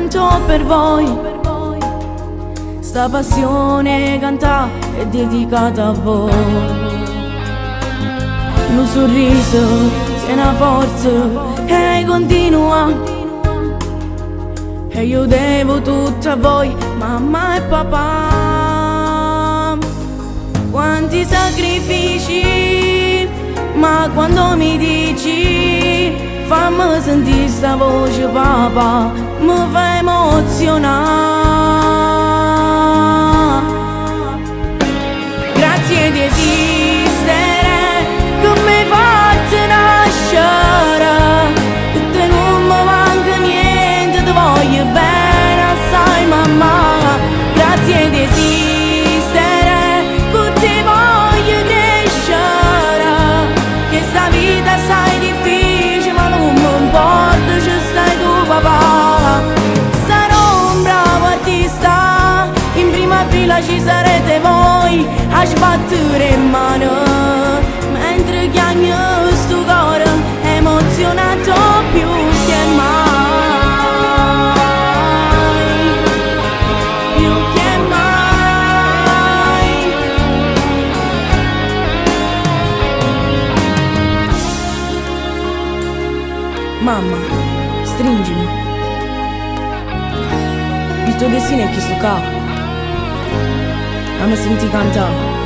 canto per voi. Sta passione cantà è dedicata a voi. Un sorriso è una forza e continua. E io devo tutto a voi, mamma e papà. Quanti sacrifici, ma quando mi dici fammi sentire sta voce papà, mi fa emozionare. Grazie di esistere, che mi hai fatto nascere, che te non mi manca niente, ti voglio bene assai mamma. Grazie di esistere, che ti voglio crescere, che sta vita sai difficile ma non mi importa, ci stai tu papà. Sarò un bravo artista, in prima fila ci sarete voi a sbattere in mano, mentre chiagno sto cuore emozionato più che mai, più che mai. Mamma, stringimi, il tuo destino è chi sto qua. A me senti cantare.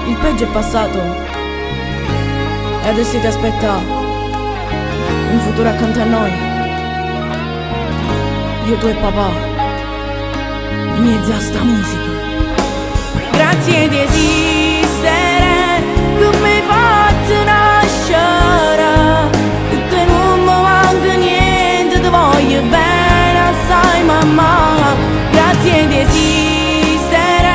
Il peggio è passato e adesso ti aspetta un futuro accanto a noi. Io, tu e papà, in mezzo a sta musica. Grazie di esistere, che mi hai fatto nascere, che te non mi manca niente, ti voglio bene assai mamma. Grazie di esistere,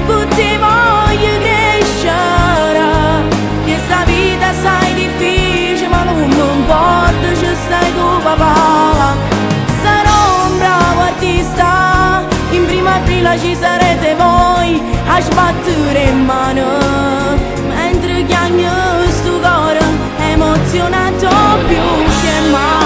che ti voglio crescere, che sta vita sai difficile ma non mi importa, ci stai tu papà. Sarò un bravo artista, in prima fila ci sarete voi a sbattere in mano, mentre chiagno sto cuore emozionato più che mai.